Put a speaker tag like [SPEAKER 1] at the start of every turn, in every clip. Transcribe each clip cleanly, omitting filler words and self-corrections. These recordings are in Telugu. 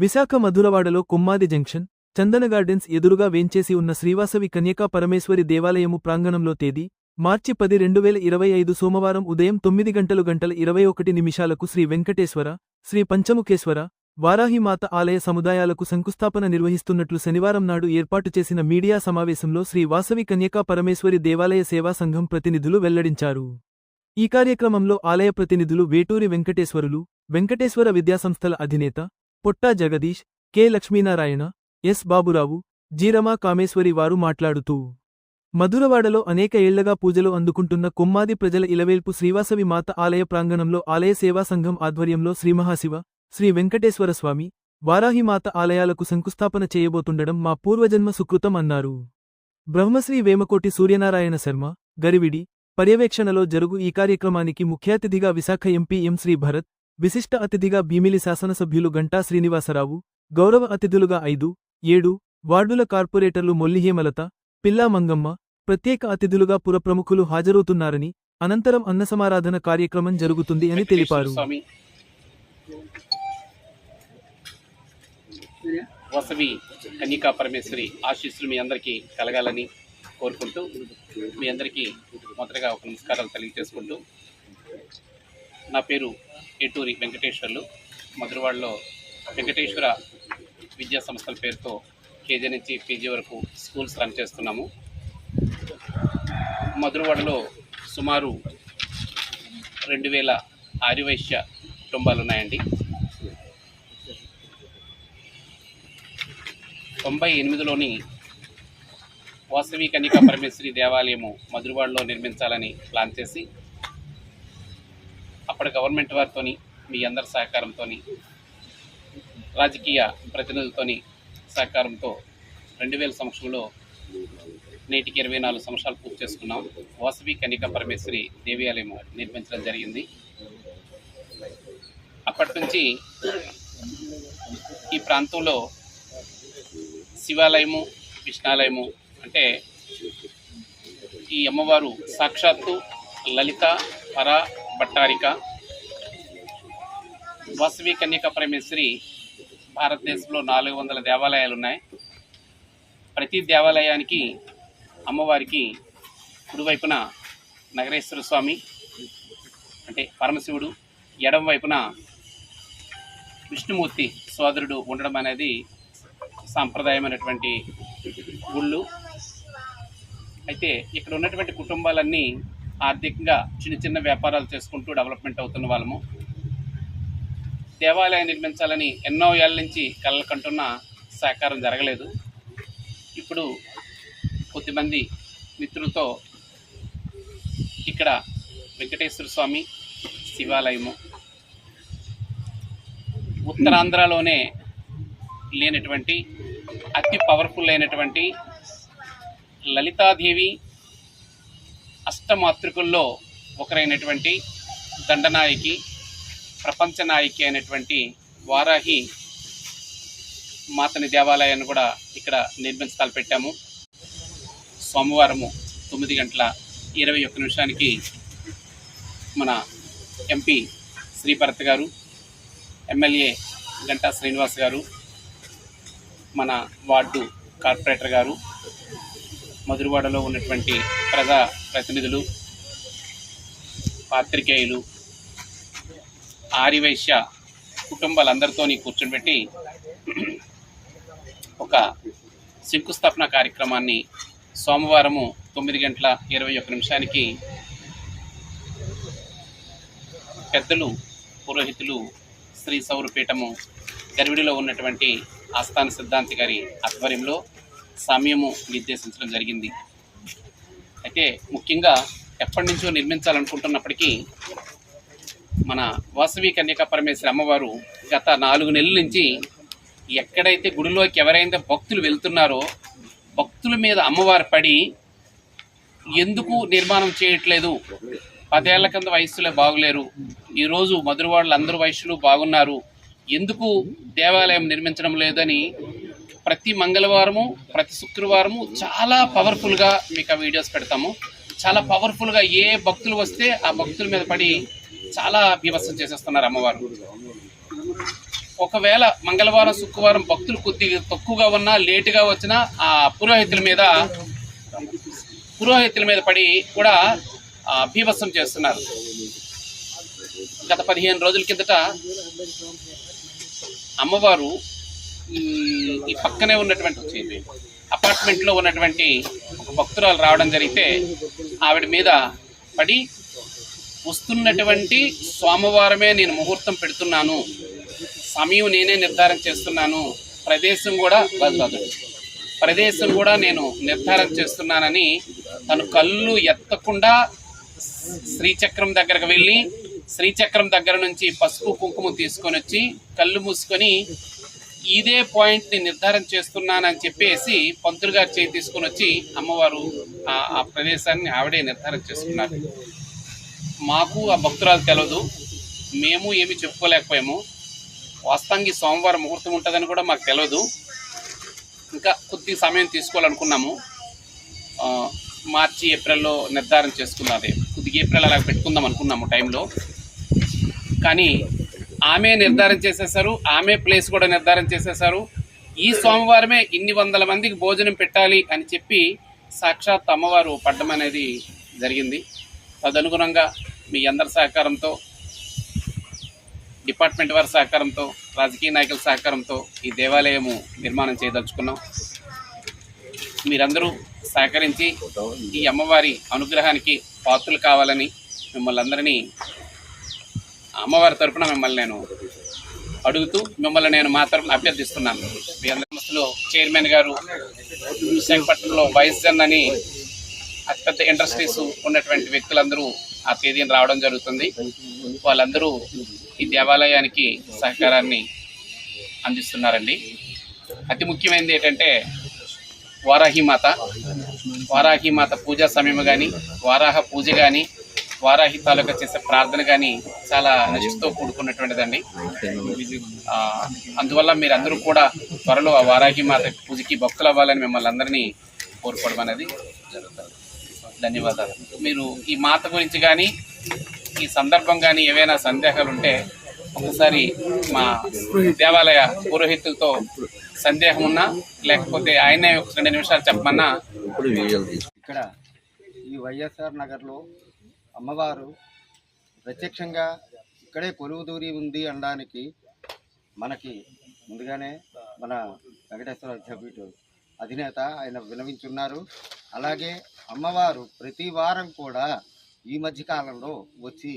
[SPEAKER 1] విశాఖ మధురవాడలో కొమ్మాది జంక్షన్, చందన గార్డెన్స్ ఎదురుగా వేంచేసి ఉన్న శ్రీవాసవి కన్యకా పరమేశ్వరి దేవాలయము ప్రాంగణంలో తేదీ మార్చి 10, 2025 సోమవారం ఉదయం 9:21 శ్రీ వెంకటేశ్వర, శ్రీ పంచముఖేశ్వర, వారాహిమాత ఆలయ సముదాయాలకు శంకుస్థాపన నిర్వహిస్తున్నట్లు శనివారం నాడు ఏర్పాటు చేసిన మీడియా సమావేశంలో శ్రీ వాసవి కన్యకా పరమేశ్వరి దేవాలయ సేవా సంఘం ప్రతినిధులు వెల్లడించారు. ఈ కార్యక్రమంలో ఆలయ ప్రతినిధులు వేటూరి వెంకటేశ్వరులు, వెంకటేశ్వర విద్యాసంస్థల అధినేత పొట్టా జగదీష్, కె లక్ష్మీనారాయణ, ఎస్ బాబురావు, జీరమా కామేశ్వరి వారు మాట్లాడుతూ మధురవాడలో అనేక ఏళ్లగా పూజలు అందుకుంటున్న కొమ్మాది ప్రజల ఇలవేల్పు శ్రీవాసవి మాత ఆలయ ప్రాంగణంలో ఆలయ సేవా సంఘం ఆధ్వర్యంలో శ్రీమహాశివ, శ్రీ వెంకటేశ్వరస్వామి, వారాహిమాత ఆలయాలకు శంకుస్థాపన చేయబోతుండడం మా పూర్వజన్మ సుకృతం అన్నారు. బ్రహ్మశ్రీ వేమకోటి సూర్యనారాయణ శర్మ, గరివిడి పర్యవేక్షణలో జరుగు ఈ కార్యక్రమానికి ముఖ్యాతిథిగా విశాఖ ఎంపీ ఎం శ్రీ భరత్, విశిష్ట అతిథిగా భీమిలి శాసనసభ్యులు గంటా శ్రీనివాసరావు, గౌరవ అతిథులుగా 5, 7 వార్డుల కార్పొరేటర్లు మొల్లిహేమలత, పిల్లా మంగమ్మ, ప్రత్యేక అతిథులుగా పురప్రముఖులు హాజరవుతున్నారని, అనంతరం అన్నసమారాధన కార్యక్రమం జరుగుతుంది అని తెలిపారు.
[SPEAKER 2] వాసవి కన్యకా పరమేశ్వరి ఆశీస్సులు మీ అందరికీ కలగాలని కోరుకుంటూ, మీ అందరికీ మొదటగా ఒక నమస్కారాలు తెలియజేసుకుంటూ, నా పేరు ఏటూరి వెంకటేశ్వర్లు. మధురవాడలో వెంకటేశ్వర విద్యా సంస్థల పేరుతో కేజీ నుంచి పీజీ వరకు స్కూల్స్ రన్ చేస్తున్నాము. మధురవాడలో సుమారు 2000 ఆర్యవైశ్య కుటుంబాలు ఉన్నాయండి. 98లోని వాసవి కన్యకా పరమేశ్వరి దేవాలయము మధురవాడలో నిర్మించాలని ప్లాన్ చేసి, అప్పటి గవర్నమెంట్ వారితోని, మీ అందరి సహకారంతో, రాజకీయ ప్రతినిధులతోని సహకారంతో 2000 సంవత్సరంలో నేటికి 24 సంవత్సరాలు పూర్తి చేసుకున్నాం. వాసవి కన్యకా పరమేశ్వరి దేవాలయము నిర్మించడం జరిగింది. అప్పటి నుంచి ఈ ప్రాంతంలో శివాలయము, విష్ణాలయము అంటే ఈ అమ్మవారు సాక్షాత్తు లలిత పర భట్టారిక వాసవి కన్యకా పరమేశ్వరి. భారతదేశంలో 400 దేవాలయాలు ఉన్నాయి. ప్రతి దేవాలయానికి అమ్మవారికి కుడివైపున నగరేశ్వర స్వామి అంటే పరమశివుడు, ఎడమ వైపున విష్ణుమూర్తి సోదరుడు ఉండడం అనేది సాంప్రదాయమైనటువంటి గుళ్ళు. అయితే ఇక్కడ ఉన్నటువంటి కుటుంబాలన్నీ ఆర్థికంగా చిన్న చిన్న వ్యాపారాలు చేసుకుంటూ డెవలప్మెంట్ అవుతున్న వాళ్ళము. దేవాలయం నిర్మించాలని ఎన్నో ఏళ్ళ నుంచి కలలు కంటున్న సహకారం జరగలేదు. ఇప్పుడు కొద్దిమంది మిత్రులతో ఇక్కడ వెంకటేశ్వర స్వామి శివాలయము, ఉత్తరాంధ్రలోనే లేనటువంటి అతి పవర్ఫుల్ అయినటువంటి లలితాదేవి అష్టమాతృకుల్లో ఒకరైనటువంటి దండనాయకి, ప్రపంచ నాయకి అయినటువంటి వారాహి మాతని దేవాలయాన్ని కూడా ఇక్కడ నిర్మించి తలపెట్టాము. సోమవారము 9:21 మన ఎంపీ శ్రీ భరత్ గారు, ఎమ్మెల్యే గంటా శ్రీనివాస్ గారు, మన వార్డు కార్పొరేటర్ గారు, మధురవాడలో ఉన్నటువంటి ప్రజా ప్రతినిధులు, పాత్రికేయులు, ఆర్యవైశ్య కుటుంబాలందరితో కూర్చోబెట్టి ఒక శంకుస్థాపన కార్యక్రమాన్ని సోమవారము 9:21 పెద్దలు, పురోహితులు, శ్రీ సౌరపీఠము గరివిడిలో ఉన్నటువంటి ఆస్థాన సిద్ధాంతి గారి ఆధ్వర్యంలో సమయము నిర్దేశించడం జరిగింది. అయితే ముఖ్యంగా ఎప్పటి నుంచో నిర్మించాలనుకుంటున్నప్పటికీ మన వాసవి కన్యకా పరమేశ్వరి అమ్మవారు గత 4 నెలల నుంచి ఎక్కడైతే గుడిలోకి ఎవరైతే భక్తులు వెళ్తున్నారో భక్తుల మీద అమ్మవారు పడి ఎందుకు నిర్మాణం చేయట్లేదు, 10 ఏళ్ల కింద వయస్సులో బాగులేరు, ఈరోజు మధురవాడలు అందరూ వయస్సులు బాగున్నారు, ఎందుకు దేవాలయం నిర్మించడం లేదని ప్రతి మంగళవారము ప్రతి శుక్రవారము చాలా పవర్ఫుల్గా మీకు ఆ వీడియోస్ పెడతాము. చాలా పవర్ఫుల్గా ఏ భక్తులు వస్తే ఆ భక్తుల మీద పడి చాలా బీభత్సం చేసేస్తున్నారు అమ్మవారు. ఒకవేళ మంగళవారం శుక్రవారం భక్తులు కొద్దిగా తక్కువగా ఉన్నా లేటుగా వచ్చినా ఆ పురోహితుల మీద పడి కూడా బీభత్సం చేస్తున్నారు. గత 15 రోజుల కిందట అమ్మవారు ఈ పక్కనే ఉన్నటువంటి అపార్ట్మెంట్లో ఉన్నటువంటి ఒక భక్తురాలు రావడం జరిగితే ఆవిడ మీద పడి వస్తున్నటువంటి సోమవారమే నేను ముహూర్తం పెడుతున్నాను, సమయం నేనే నిర్ధారణ చేస్తున్నాను, ప్రదేశం కూడా నేను నిర్ధారణ చేస్తున్నానని తను కళ్ళు ఎత్తకుండా శ్రీచక్రం దగ్గరకు వెళ్ళి శ్రీచక్రం దగ్గర నుంచి పసుపు కుంకుమ తీసుకొని వచ్చి కళ్ళు మూసుకొని ఇదే పాయింట్ని నిర్ధారణ చేస్తున్నానని చెప్పేసి పంతులు గారి చేయి తీసుకొని వచ్చి అమ్మవారు ఆ ప్రదేశాన్ని ఆవిడే నిర్ధారణ చేసుకున్నారు. మాకు ఆ భక్తురాలు తెలియదు, మేము ఏమీ చెప్పుకోలేకపోయాము. వాస్తవంగా సోమవారం ముహూర్తం ఉంటుందని కూడా మాకు తెలియదు. ఇంకా కొద్ది సమయం తీసుకోవాలనుకున్నాము. మార్చి ఏప్రిల్లో నిర్ధారణ చేసుకున్నది, కొద్దిగా ఏప్రిల్ అలా పెట్టుకుందాం అనుకున్నాము టైంలో. కానీ ఆమె నిర్ధారణ చేసేసారు, ఆమె ప్లేస్ కూడా నిర్ధారణ చేసేసారు. ఈ సోమవారమే ఇన్ని వందల మందికి భోజనం పెట్టాలి అని చెప్పి సాక్షాత్ అమ్మవారు పడ్డం అనేది జరిగింది. తదనుగుణంగా మీ అందరి సహకారంతో, డిపార్ట్మెంట్ వారి సహకారంతో, రాజకీయ నాయకుల సహకారంతో ఈ దేవాలయము నిర్మాణం చేయదలుచుకున్నాం. మీరందరూ సహకరించి ఈ అమ్మవారి అనుగ్రహానికి పాత్రలు కావాలని మిమ్మల్ని అందరినీ అమ్మవారి తరఫున నేను అడుగుతూ మిమ్మల్ని నేను మా తరఫున అభ్యర్థిస్తున్నాను. మీ అందరి సంస్థలో చైర్మన్ గారు, విశాఖపట్నంలో వైస్జన్ అని అతిపెద్ద ఇండస్ట్రీస్ ఉన్నటువంటి వ్యక్తులందరూ ఆ తేదీని రావడం జరుగుతుంది. వాళ్ళందరూ ఈ దేవాలయానికి సహకారాన్ని అందిస్తున్నారండి. అతి ముఖ్యమైనది ఏంటంటే వారాహిమాత పూజా సమయం కానీ, వారాహ పూజ కానీ, వారాహి తాలూకా చేసే ప్రార్థన కానీ చాలా నిష్ఠతో కూడుకున్నటువంటిదండి. అందువల్ల మీరందరూ కూడా త్వరలో ఆ వారాహిమాత పూజకి భక్తులు అవ్వాలని మిమ్మల్ని అందరినీ కోరుకోవడం అనేది జరుగుతుంది. ధన్యవాదాలు. మీరు ఈ మాత గురించి కానీ ఈ సందర్భం కానీ ఏవైనా సందేహాలు ఉంటే ఒకసారి మా దేవాలయ పురోహితులతో సందేహం ఉన్నా లేకపోతే ఆయనే 2 నిమిషాలు చెప్పమన్నా.
[SPEAKER 3] ఇక్కడ ఈ వైఎస్ఆర్ నగర్లో అమ్మవారు ప్రత్యక్షంగా ఇక్కడే కొలువుదూరి ఉంది అనడానికి మనకి ముందుగానే మన వెంకటేశ్వర విద్యాపీఠ అధినేత ఆయన విన్నవించున్నారు. అలాగే అమ్మవారు ప్రతి వారం కూడా ఈ మధ్య కాలంలో వచ్చి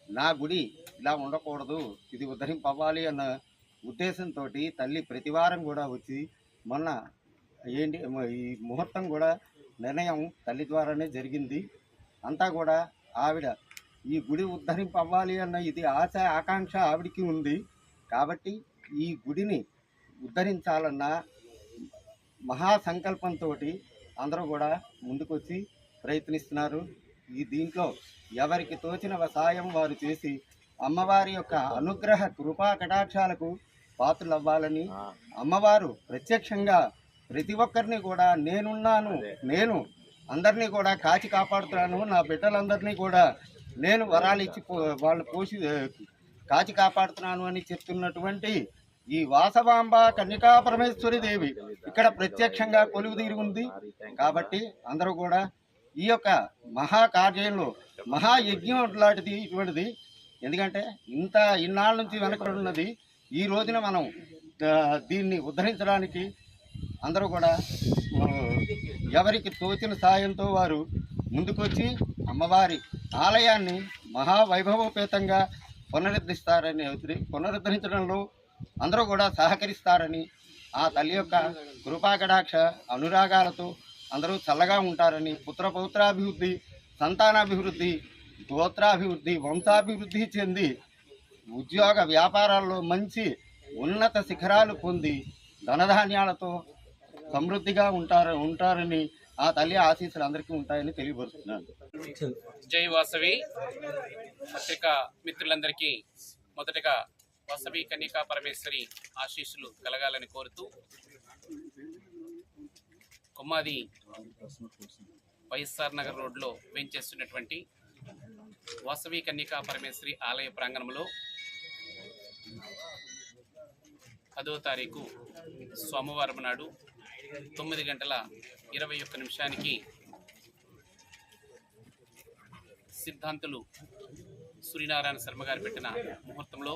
[SPEAKER 3] నా గుడి ఇలా ఉండకూడదు, ఇది ఉద్ధరింపవ్వాలి అన్న ఉద్దేశంతో తల్లి ప్రతి వారం కూడా వచ్చి మొన్న ఈ ముహూర్తం కూడా నిర్ణయం తల్లి ద్వారానే జరిగింది. అంతా కూడా ఆవిడ ఈ గుడి ఉద్ధరింపవ్వాలి అన్న ఇది ఆశ ఆకాంక్ష ఆవిడికి ఉంది. కాబట్టి ఈ గుడిని ఉద్ధరించాలన్న మహాసంకల్పంతో అందరూ కూడా ముందుకొచ్చి ప్రయత్నిస్తున్నారు. దీంట్లో ఎవరికి తోచిన సాయం వారు చేసి అమ్మవారి యొక్క అనుగ్రహ కృపా కటాక్షాలకు పాత్రలు అవ్వాలని, అమ్మవారు ప్రత్యక్షంగా ప్రతి ఒక్కరిని కూడా నేను అందరినీ కూడా కాచి కాపాడుతున్నాను, నా బిడ్డలందరినీ కూడా నేను వరాలు ఇచ్చి వాళ్ళు కాచి కాపాడుతున్నాను అని చెప్తున్నటువంటి ఈ వాసవాంబ కన్యకా పరమేశ్వరి దేవి ఇక్కడ ప్రత్యక్షంగా కొలువుదీరి ఉంది. కాబట్టి అందరూ కూడా ఈ యొక్క మహాకార్యంలో మహాయజ్ఞం లాంటిది ఇటువంటిది. ఎందుకంటే ఇన్నాళ్ళ నుంచి వెనకబడి ఉన్నది. ఈ రోజున మనం దీన్ని ఉద్ధరించడానికి అందరూ కూడా ఎవరికి తోచిన సాయంతో వారు ముందుకొచ్చి అమ్మవారి ఆలయాన్ని మహావైభవోపేతంగా పునరుద్ధరించడంలో అందరూ కూడా సహకరిస్తారని, ఆ తల్లి యొక్క కృపాకటాక్ష అనురాగాలతో అందరూ చల్లగా ఉంటారని, పుత్రపౌత్రాభివృద్ధి, సంతానాభివృద్ధి, గోత్రాభివృద్ధి, వంశాభివృద్ధి చెంది ఉద్యోగ వ్యాపారాల్లో మంచి ఉన్నత శిఖరాలు పొంది ధనధాన్యాలతో సమృద్ధిగా ఉంటారని ఆ తల్లి ఆశీస్సులు అందరికీ ఉంటాయని తెలియపరుస్తున్నాను.
[SPEAKER 2] జై వాసవి పత్రికా మిత్రులందరికీ మొదటగా వాసవి కన్యకా పరమేశ్వరి ఆశీస్సులు కలగాలని కోరుతూ కొమ్మాది వైఎస్ఆర్ నగర్ రోడ్లో వేంచేస్తున్నటువంటి వాసవి కన్యకా పరమేశ్వరి ఆలయ ప్రాంగణంలో 10వ తారీఖు సోమవారం నాడు 9:21 సిద్ధాంతులు సూర్యనారాయణ శర్మ గారు పెట్టిన ముహూర్తంలో,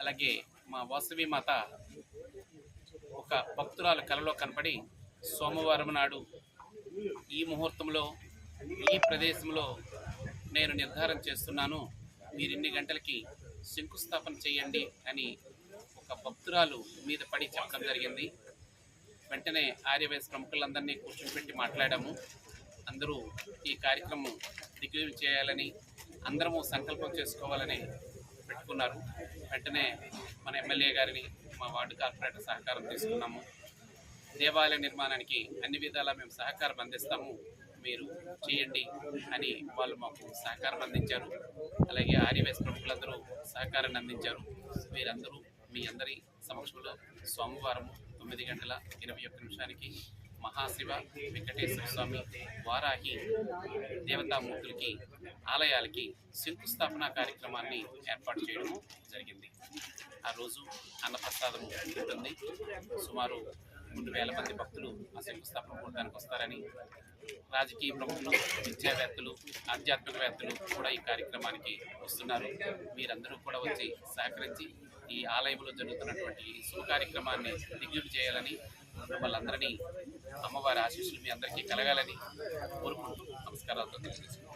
[SPEAKER 2] అలాగే మా వాసవి మాత ఒక భక్తురాల కలలో కనపడి సోమవారం నాడు ఈ ముహూర్తంలో ఈ ప్రదేశంలో నేను నిర్ధారణ చేస్తున్నాను, మీరు ఇన్ని గంటలకి శంకుస్థాపన చేయండి అని ఒక భక్తురాలు మీద పడి చెప్పడం జరిగింది. వెంటనే ఆర్యవైశ్య ప్రముఖులందరినీ కూర్చోబెట్టి మాట్లాడాము. అందరూ ఈ కార్యక్రమం దిగ్విజయం చేయాలని, అందరము సంకల్పం చేసుకోవాలని పెట్టుకున్నారు. వెంటనే మన ఎమ్మెల్యే గారిని, మా వార్డు కార్పొరేటర్ సహకారం తీసుకున్నాము. దేవాలయ నిర్మాణానికి అన్ని విధాలా మేము సహకారం అందిస్తాము, మీరు చేయండి అని వాళ్ళు మాకు సహకారం అందించారు. అలాగే ఆర్యవైశ్య ప్రముఖులందరూ సహకారాన్ని అందించారు. వీరందరూ మీ అందరి సమక్షంలో సోమవారం 9:21 మహాశివ వెంకటేశ్వర స్వామి వారాహి దేవతామూర్తులకి ఆలయాలకి శంకుస్థాపన కార్యక్రమాన్ని ఏర్పాటు చేయడం జరిగింది. ఆ రోజు అన్నప్రసాదం ఉంటుంది. సుమారు 3,000 మంది భక్తులు ఆ శంకుస్థాపన కూడడానికి వస్తారని, రాజకీయ ప్రముఖులు, విద్యావేత్తలు, ఆధ్యాత్మికవేత్తలు కూడా ఈ కార్యక్రమానికి వస్తున్నారు. మీరందరూ కూడా వచ్చి సహకరించి ఈ ఆలయంలో జరుగుతున్నటువంటి ఈ శుభ కార్యక్రమాన్ని దిగ్విజయం చేయాలని, వాళ్ళందరినీ అమ్మవారి ఆశీస్సులు మీ అందరికీ కలగాలని కోరుకుంటూ నమస్కారాలతో తెలియజేస్తున్నాను.